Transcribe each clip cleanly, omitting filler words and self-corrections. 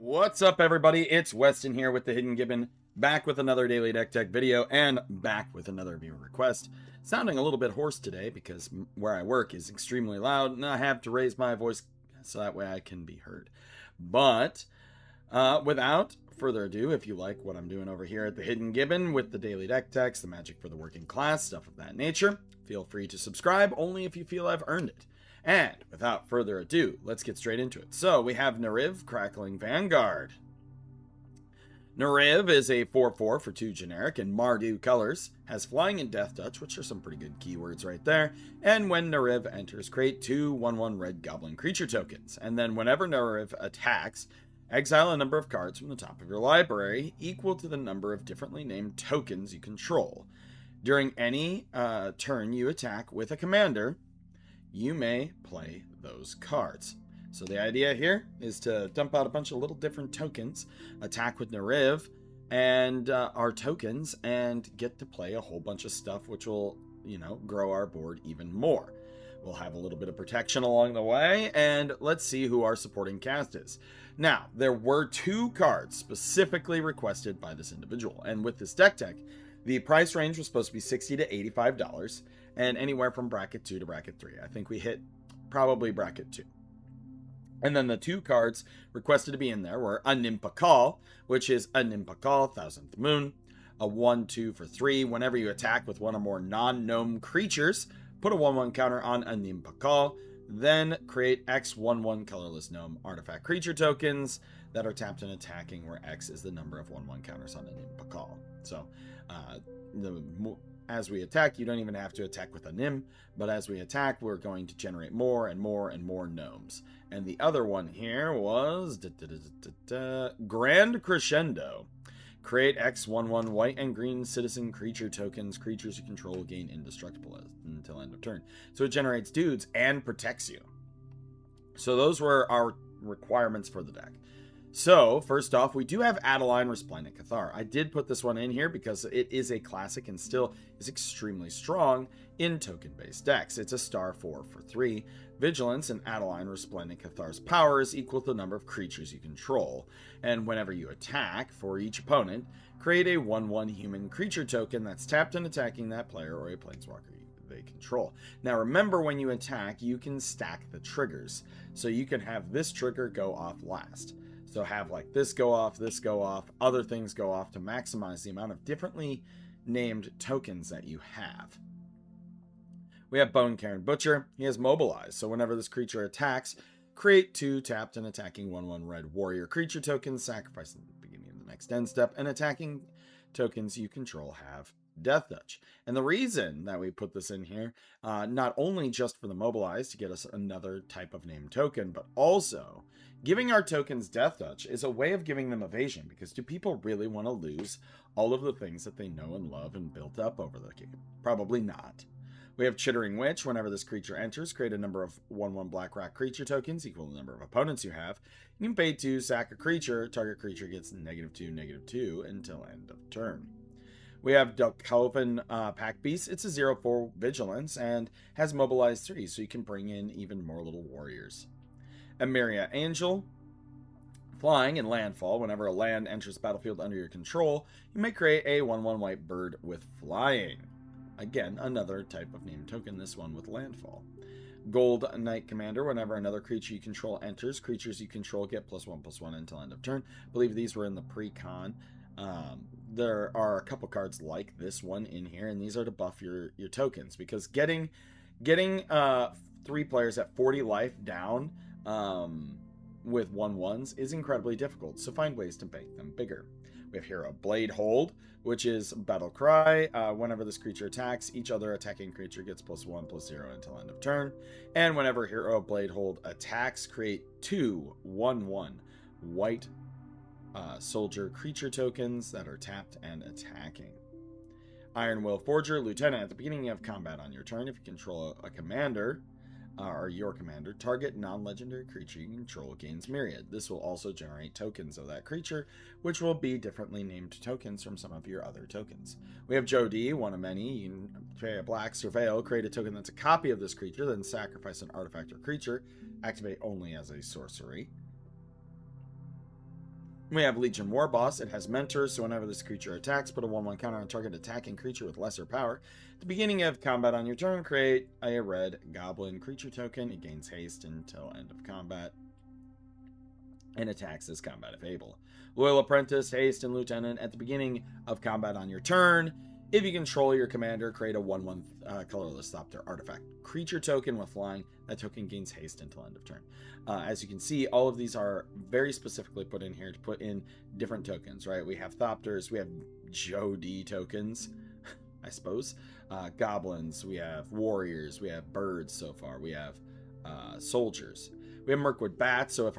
What's up, everybody? It's Weston here with the Hidden Gibbon, back with another Daily Deck Tech video, and back with another viewer request. Sounding a little bit hoarse today because where I work is extremely loud, and I have to raise my voice so that way I can be heard. But without further ado, if you like what I'm doing over here at the Hidden Gibbon with the Daily Deck Techs, the Magic for the Working Class, stuff of that nature, feel free to subscribe only if you feel I've earned it. And without further ado, let's get straight into it. So we have Neriv, Crackling, Vanguard. Neriv is a 4/4 for 2 generic in Mardu colors, has Flying and Death Touch, which are some pretty good keywords right there, and when Neriv enters, create 2 1/1 red goblin creature tokens, and then whenever Neriv attacks, exile a number of cards from the top of your library equal to the number of differently named tokens you control. During any turn you attack with a commander, you may play those cards. So the idea here is to dump out a bunch of little different tokens, attack with Neriv and our tokens, and get to play a whole bunch of stuff which will, grow our board even more. We'll have a little bit of protection along the way, and let's see who our supporting cast is. Now, there were 2 cards specifically requested by this individual, and with this deck tech, the price range was supposed to be $60 to $85, and anywhere from bracket 2 to bracket 3. I think we hit probably bracket 2. And then the 2 cards requested to be in there were a Nimpakal, which is a Nimpakal, 1000th Moon, a 1/2 for 3. Whenever you attack with one or more non-gnome creatures, put a 1/1 counter on a Nimpakal, then create X 1/1 colorless gnome artifact creature tokens that are tapped and attacking, where X is the number of 1/1 counters on a Nimpakal. So, as we attack, you don't even have to attack with a Nim, but as we attack, we're going to generate more and more and more gnomes. And the other one here was Grand Crescendo. Create X 1/1 white and green citizen creature tokens. Creatures you control gain indestructible until end of turn. So it generates dudes and protects you. So those were our requirements for the deck. So, first off, we do have Adeline Resplendent Cathar. I did put this one in here because it is a classic and still is extremely strong in token-based decks. It's a star 4 for 3. Vigilance, and Adeline Resplendent Cathar's power is equal to the number of creatures you control. And whenever you attack, for each opponent, create a 1/1 human creature token that's tapped and attacking that player or a planeswalker they control. Now remember, when you attack, you can stack the triggers. So you can have this trigger go off last. So have like this go off, other things go off to maximize the amount of differently named tokens that you have. We have Bone Cairn Butcher. He has Mobilize, so whenever this creature attacks, create 2 tapped and attacking 1/1 red warrior creature tokens, sacrifice at the beginning of the next end step, and attacking tokens you control have Death Touch. And the reason that we put this in here, not only just for the Mobilize to get us another type of named token, but also giving our tokens Death Touch is a way of giving them evasion, because do people really want to lose all of the things that they know and love and built up over the game? Probably not. We have Chittering Witch. Whenever this creature enters, create a number of 1/1 black rat creature tokens equal to the number of opponents you have. You can pay 2, sack a creature. Target creature gets -2/-2 until end of turn. We have Duckhoven Pack Beast. It's a 0/4 Vigilance and has Mobilize 3, so you can bring in even more little warriors. Emeria Angel. Flying and Landfall. Whenever a land enters the battlefield under your control, you may create a 1/1 white bird with Flying. Again, another type of named token, this one with Landfall. Gold Knight Commander. Whenever another creature you control enters, creatures you control get +1/+1 until end of turn. I believe these were in the pre-con. There are a couple cards like this one in here, and these are to buff your tokens, because getting 3 players at 40 life down with 1/1s is incredibly difficult, so find ways to make them bigger. We have Hero Blade Hold, which is Battle Cry. Whenever this creature attacks, each other attacking creature gets +1/+0 until end of turn. And whenever Hero Blade Hold attacks, create 2 1/1 white soldier creature tokens that are tapped and attacking. Iron Will Forger. Lieutenant. At the beginning of combat on your turn, if you control a commander, or your commander, target non-legendary creature you control gains Myriad. This will also generate tokens of that creature, which will be differently named tokens from some of your other tokens. We have Joe D, one of many. You can pay a black Surveil, create a token that's a copy of this creature, then sacrifice an artifact or creature, activate only as a sorcery. We have Legion War Boss. It has Mentors, so whenever this creature attacks, put a 1/1 counter on target attacking creature with lesser power. At the beginning of combat on your turn, create a red goblin creature token. It gains haste until end of combat and attacks as combat if able. Loyal Apprentice, Haste, and Lieutenant. At the beginning of combat on your turn, if you control your commander, create a 1/1 colorless Thopter artifact creature token with flying. That token gains haste until end of turn. As you can see, all of these are very specifically put in here to put in different tokens, right? We have Thopters, we have Joe D tokens, I suppose. Goblins, we have warriors, we have birds so far, we have soldiers. We have Mirkwood Bats, so if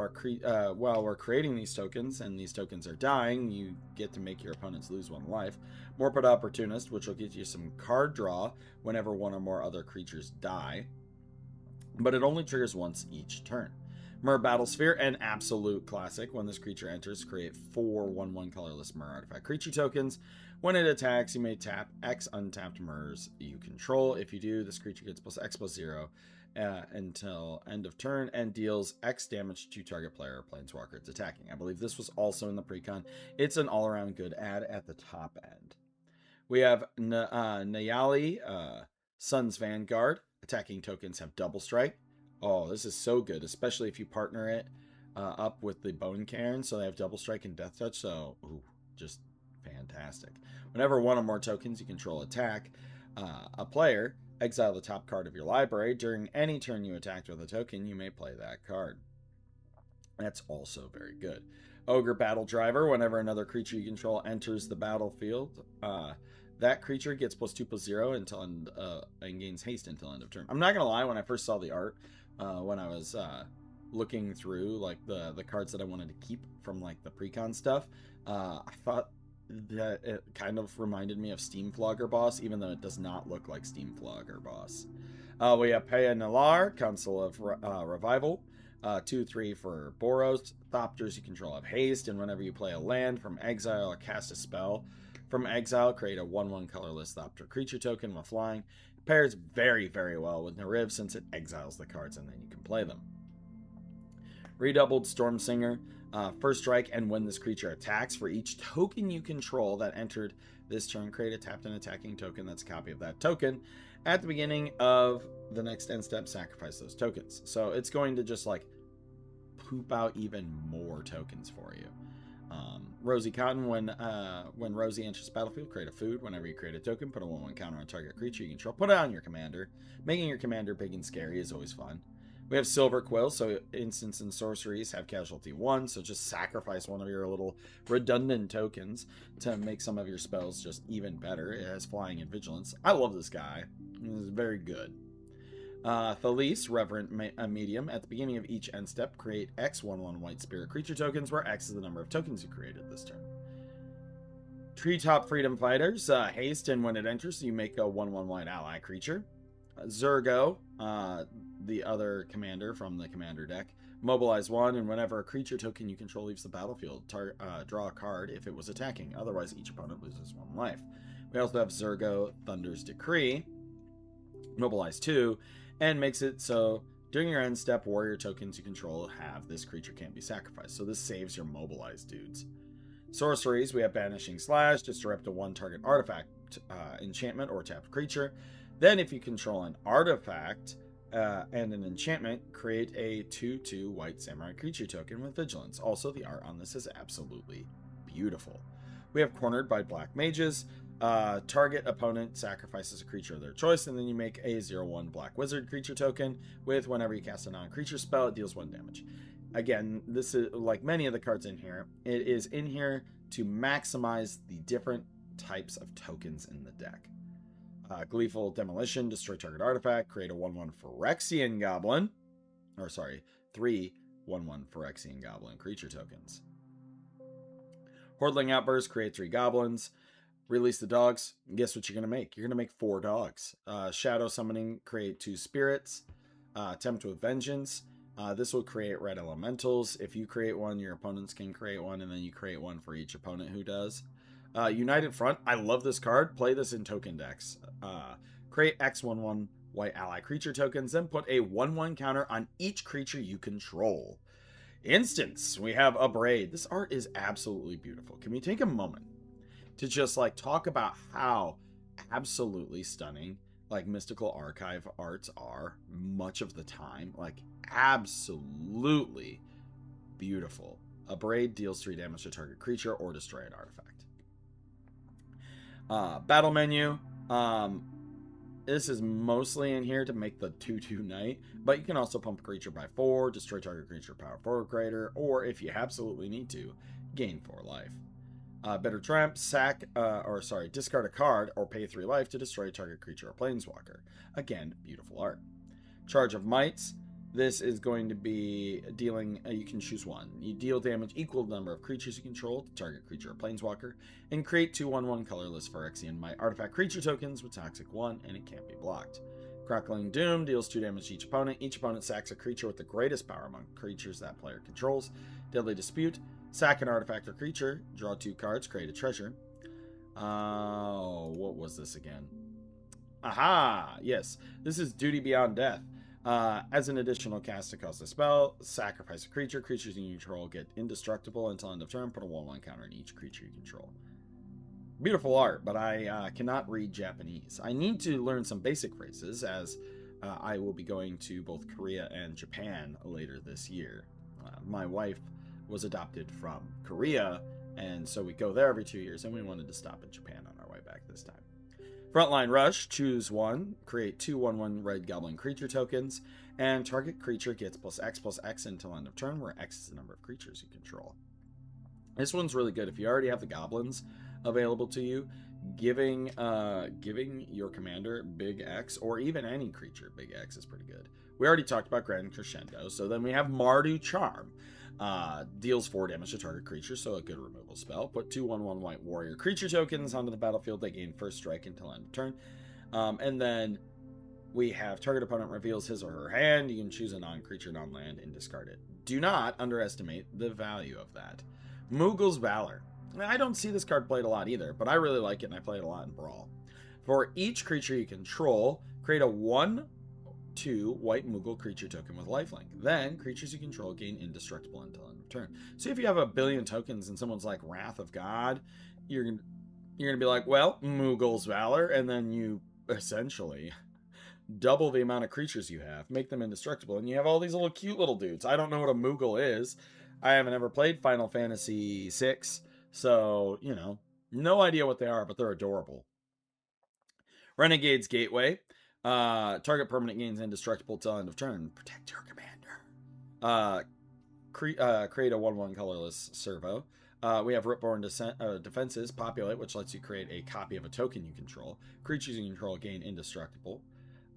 while we're creating these tokens and these tokens are dying, you get to make your opponents lose 1 life. Morpeth Opportunist, which will get you some card draw whenever 1 or more other creatures die, but it only triggers once each turn. Myr Battlesphere, an absolute classic. When this creature enters, create 4 1/1 colorless Myr artifact creature tokens. When it attacks, you may tap X untapped Myrs you control. If you do, this creature gets +X/+0 until end of turn and deals X damage to target player or planeswalker it's attacking. I believe this was also in the precon. It's an all-around good ad at the top end. We have Nayali, Sun's Vanguard. Attacking tokens have double strike. Oh, this is so good, especially if you partner it up with the Bone Cairn, so they have double strike and death touch, so just fantastic. Whenever 1 or more tokens you control attack a player, exile the top card of your library. During any turn you attacked with a token, you may play that card. That's also very good. Ogre Battle Driver. Whenever another creature you control enters the battlefield, that creature gets +2/+0 until and gains haste until end of turn. I'm not gonna lie, when I first saw the art, when I was looking through like the cards that I wanted to keep from like the precon stuff, I thought that it kind of reminded me of Steam Flogger Boss, even though it does not look like Steam Flogger Boss. We have Paya Nalar, Council of Revival. 2/3 for Boros. Thopters you control have haste, and whenever you play a land from exile or cast a spell from exile, create a 1/1 colorless Thopter creature token with flying. It pairs very, very well with Neriv since it exiles the cards and then you can play them. Redoubled Stormsinger. First strike, and when this creature attacks, for each token you control that entered this turn, create a tapped and attacking token that's a copy of that token. At the beginning of the next end step, sacrifice those tokens. So it's going to just like poop out even more tokens for you. Rosie Cotton, when Rosie enters the battlefield, create a food. Whenever you create a token, put a 1/1 counter on target creature you control. Put it on your commander. Making your commander big and scary is always fun. We have Silver Quill, so instants and sorceries have casualty 1, so just sacrifice one of your little redundant tokens to make some of your spells just even better. It has flying and vigilance. I love this guy. He's very good. Thalise, Reverent Medium. At the beginning of each end step, create X 1/1 white spirit creature tokens, where X is the number of tokens you created this turn. Treetop Freedom Fighters, haste, and when it enters, you make a 1/1 white ally creature. Zergo, the other commander from the commander deck. Mobilize 1, and whenever a creature token you control leaves the battlefield, draw a card if it was attacking. Otherwise, each opponent loses 1 life. We also have Zergo, Thunder's Decree. Mobilize 2, and makes it so during your end step, warrior tokens you control have this creature can't be sacrificed. So this saves your mobilized dudes. Sorceries, we have Banishing Slash, disrupt a 1 target artifact, enchantment, or tapped creature. Then if you control an artifact and an enchantment, create a 2/2 white samurai creature token with vigilance. Also, the art on this is absolutely beautiful. We have Cornered by Black Mages. Target opponent sacrifices a creature of their choice, and then you make a 0/1 Black Wizard creature token with whenever you cast a non-creature spell, it deals 1 damage. Again, this is like many of the cards in here. It is in here to maximize the different types of tokens in the deck. Gleeful Demolition, destroy target artifact, create a 1/1 Phyrexian Goblin. Or sorry, 3 1/1 Phyrexian Goblin creature tokens. Hordling Outburst, create 3 goblins. Release the dogs. Guess what you're going to make? You're going to make 4 dogs. Shadow Summoning, create 2 spirits. Tempt with Vengeance. This will create red elementals. If you create one, your opponents can create one, and then you create one for each opponent who does. United Front, I love this card. Play this in token decks. Create X 1/1 white ally creature tokens, then put a 1/1 counter on each creature you control. Instance, we have a braid. This art is absolutely beautiful. Can we take a moment to just like talk about how absolutely stunning like Mystical Archive arts are much of the time? Like absolutely beautiful. A braid deals 3 damage to target creature or destroy an artifact. Battle menu. This is mostly in here to make the 2/2 knight, but you can also pump a creature by 4, destroy target creature power 4 or greater, or if you absolutely need to, gain 4 life. Bitter Tramp, discard a card or pay 3 life to destroy target creature or planeswalker. Again, beautiful art. Charge of Mites. This is going to be dealing, you can choose one. You deal damage equal to the number of creatures you control to target creature or planeswalker, and create 2/1/1 colorless Phyrexian Might artifact creature tokens with Toxic 1, and it can't be blocked. Crackling Doom deals 2 damage to each opponent. Each opponent sacks a creature with the greatest power among creatures that player controls. Deadly Dispute. Sack an artifact or creature. Draw 2 cards. Create a treasure. What was this again? Aha! Yes. This is Duty Beyond Death. As an additional cast to cost a spell, sacrifice a creature. Creatures you control get indestructible until end of turn. Put a 1/1 counter on each creature you control. Beautiful art, but I cannot read Japanese. I need to learn some basic phrases, as I will be going to both Korea and Japan later this year. My wife was adopted from Korea, and so we go there every 2 years, and we wanted to stop in Japan on our way back this time. Frontline Rush, choose one, create 2/1/1 red goblin creature tokens, and target creature gets +X until end of turn, where X is the number of creatures you control. This one's really good if you already have the goblins available to you. Giving your commander big X, or even any creature big X, is pretty good. We already talked about Grand Crescendo, so then we have Mardu Charm. Deals 4 damage to target creature, so a good removal spell. Put 2/1/1 white warrior creature tokens onto the battlefield. They gain first strike until end of turn. And then we have target opponent reveals his or her hand. You can choose a non-creature, non-land, and discard it. Do not underestimate the value of that. Moogle's Valor. I don't see this card played a lot either, but I really like it, and I play it a lot in Brawl. For each creature you control, create a 1/2 white Moogle creature token with lifelink. Then, creatures you control gain indestructible until end of turn. So if you have a billion tokens and someone's like Wrath of God, you're going to be like, well, Moogle's Valor, and then you essentially double the amount of creatures you have, make them indestructible, and you have all these little cute little dudes. I don't know what a Moogle is. I haven't ever played Final Fantasy VI, so, no idea what they are, but they're adorable. Renegade's Gateway. Target permanent gains indestructible till end of turn. Protect your commander. Create a 1/1 colorless servo. We have Ripborn Defenses. Populate, which lets you create a copy of a token you control. Creatures you control gain indestructible.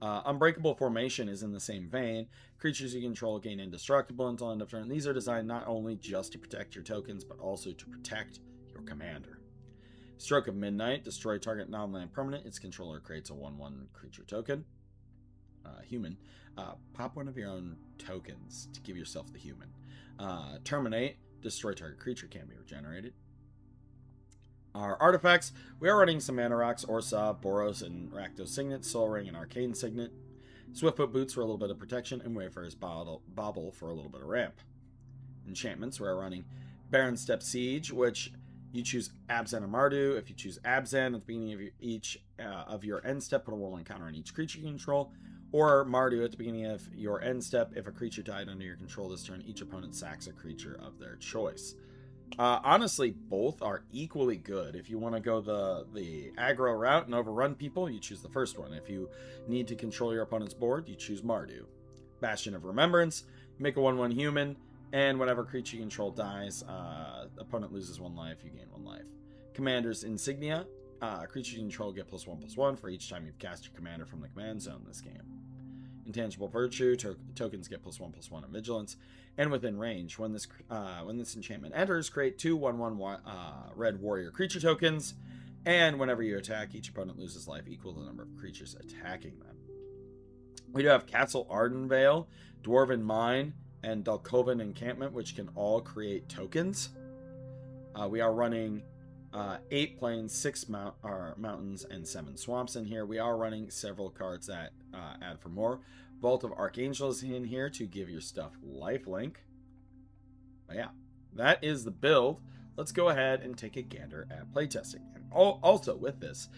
Unbreakable Formation is in the same vein. Creatures you control gain indestructible until end of turn. These are designed not only just to protect your tokens, but also to protect your commander. Stroke of Midnight. Destroy target non-land permanent. Its controller creates a 1/1 creature token. Human. Pop one of your own tokens to give yourself the human. Terminate. Destroy target creature, can't be regenerated. Our artifacts, we are running some Mana Rocks, Orsov, Boros, and Rakdos Signet, Soul Ring, and Arcane Signet. Swiftfoot Boots for a little bit of protection, and Wayfarer's Bauble for a little bit of ramp. Enchantments, we're running Baron Step Siege, which you choose Abzan or Mardu. If you choose Abzan at the beginning of each of your end step, put a 1/1 counter on each creature you control. Or Mardu at the beginning of your end step. If a creature died under your control this turn, each opponent sacks a creature of their choice. Honestly, both are equally good. If you want to go the aggro route and overrun people, you choose the first one. If you need to control your opponent's board, you choose Mardu. Bastion of Remembrance, make a 1/1 human, and whenever creature you control dies, opponent loses 1 life, you gain 1 life. Commander's Insignia, creature you control get +1/+1 for each time you've cast your commander from the command zone this game. Intangible Virtue, tokens get +1/+1 in Vigilance, and within range. When this enchantment enters, create 2/1/1 red warrior creature tokens, and whenever you attack, each opponent loses life equal to the number of creatures attacking them. We do have Castle Ardenvale, Dwarven Mine, and Dalkovan Encampment, which can all create tokens. We are running 8 plains, 6 mountains, and 7 swamps in here. We are running several cards that add for more. Vault of Archangel is in here to give your stuff lifelink. But yeah, that is the build. Let's go ahead and take a gander at playtesting. And also with this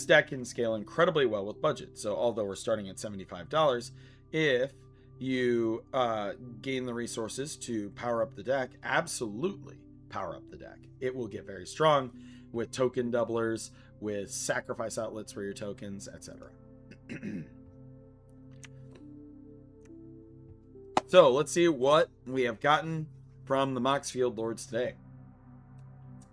deck can scale incredibly well with budget. So although we're starting at $75, if you gain the resources to power up the deck, absolutely power up the deck. It will get very strong with token doublers, with sacrifice outlets for your tokens, etc. So let's see what we have gotten from the Moxfield Lords today.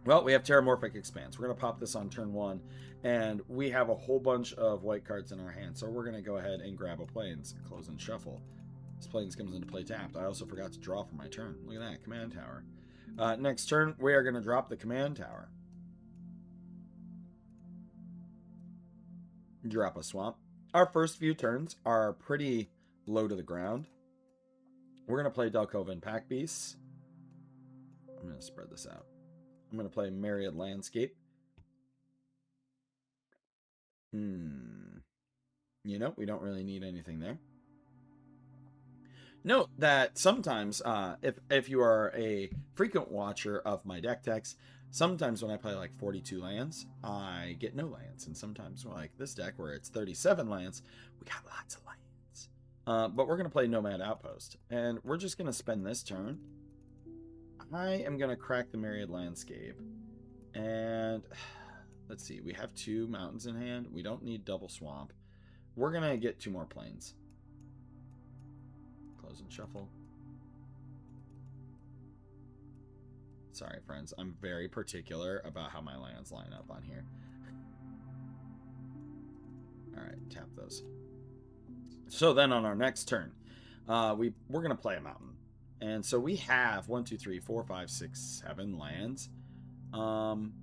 Well, we have Terramorphic Expanse. We're going to pop this on turn 1, and we have a whole bunch of white cards in our hand. So we're going to go ahead and grab a Plains, close and shuffle. This Plains comes into play tapped. I also forgot to draw for my turn. Look at that, Command Tower. Next turn, we are going to drop the Command Tower. Drop a Swamp. Our first few turns are pretty low to the ground. We're going to play Delcoven Pack Beasts. I'm going to spread this out. I'm going to play Myriad Landscape. You know, we don't really need anything there. Note that sometimes, if you are a frequent watcher of my deck techs, sometimes when I play like 42 lands, I get no lands. And sometimes like this deck where it's 37 lands, we got lots of lands. But we're going to play Nomad Outpost. And we're just going to spend this turn. I am going to crack the Myriad Landscape. And let's see, we have 2 mountains in hand. We don't need double swamp. We're going to get 2 more plains. Close and shuffle. Sorry, friends. I'm very particular about how my lands line up on here. Alright, tap those. So then on our next turn, we're going to play a mountain. And so we have 1, 2, 3, 4, 5, 6, 7 lands. I'm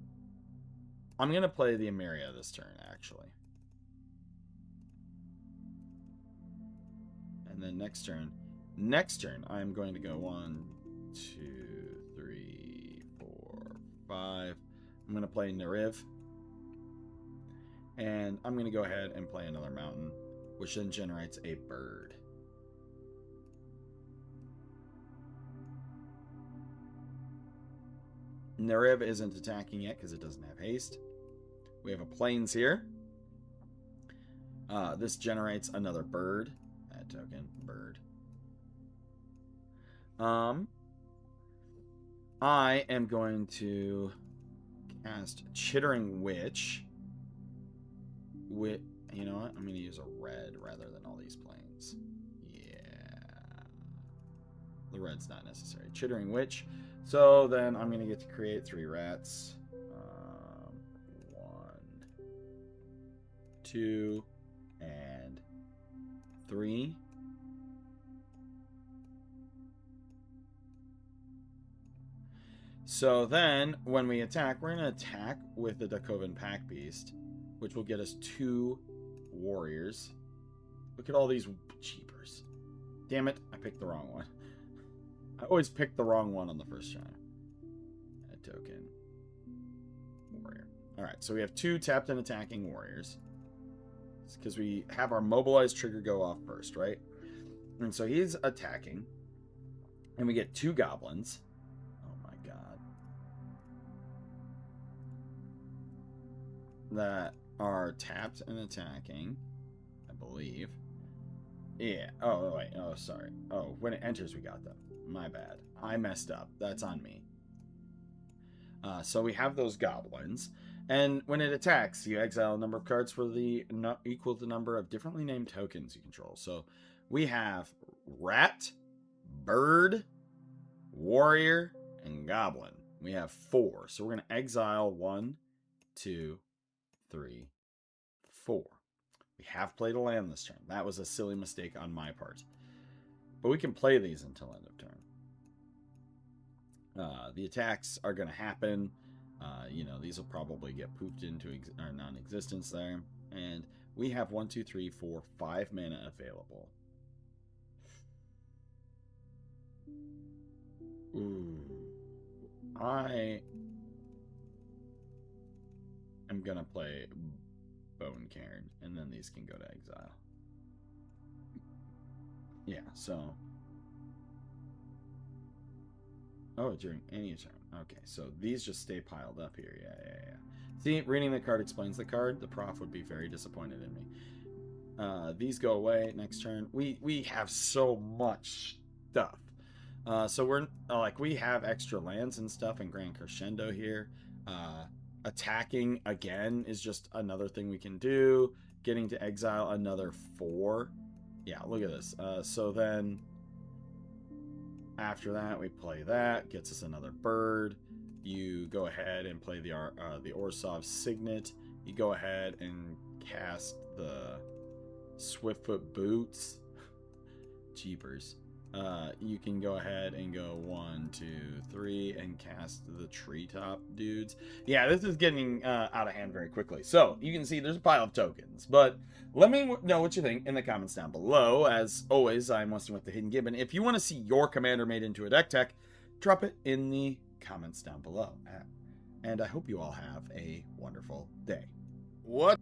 going to play the Emeria this turn, actually. And then next turn, I'm going to go 1, 2, 3, 4, 5. I'm going to play Neriv. And I'm going to go ahead and play another mountain, which then generates a bird. Neriv isn't attacking yet because it doesn't have haste. We have a plains here. This generates another bird. Add token, bird. I am going to cast Chittering Witch. You know what? I'm going to use a red rather than all these plains. Yeah. The red's not necessary. Chittering Witch. So then I'm going to get to create 3 rats. 1, 2, and 3. So then when we attack, we're going to attack with the Delcoven Pack Beast, which will get us 2 warriors. Look at all these cheapers. Damn it, I picked the wrong one. I always pick the wrong one on the first try. Add token. Warrior. Alright, so we have 2 tapped and attacking warriors. It's because we have our mobilized trigger go off first, right? And so he's attacking. And we get 2 goblins. Oh my god. That are tapped and attacking, I believe. Yeah. Oh, wait. Oh, sorry. Oh, when it enters, we got them. My bad. I messed up. That's on me. So we have those goblins. And when it attacks, you exile a number of cards for the equal to the number of differently named tokens you control. So we have rat, bird, warrior, and goblin. We have 4. So we're going to exile 1, 2, 3, 4. We have played a land this turn. That was a silly mistake on my part. But we can play these until end of turn. The attacks are going to happen. You know, these will probably get poofed into non-existence there. And we have 1, 2, 3, 4, 5 mana available. Ooh. I am going to play Bone Cairn, and then these can go to exile. Yeah, so Oh, during any turn. Okay, so these just stay piled up here. Yeah. See, reading the card explains the card. The prof would be very disappointed in me. These go away next turn. We have so much stuff. So we're like, we have extra lands and stuff in Grand Crescendo here. Attacking again is just another thing we can do. Getting to exile another 4. Yeah, look at this. So then after that, we play that. Gets us another bird. You go ahead and play the Orsov Signet. You go ahead and cast the Swiftfoot Boots. Jeepers. You can go ahead and go 1, 2, 3 and cast the treetop dudes. Yeah, this is getting out of hand very quickly. So you can see there's a pile of tokens, but let me know what you think in the comments down below. As always, I'm Weston with the Hidden Gibbon. If you want to see your commander made into a deck tech, drop it in the comments down below. And I hope you all have a wonderful day. What?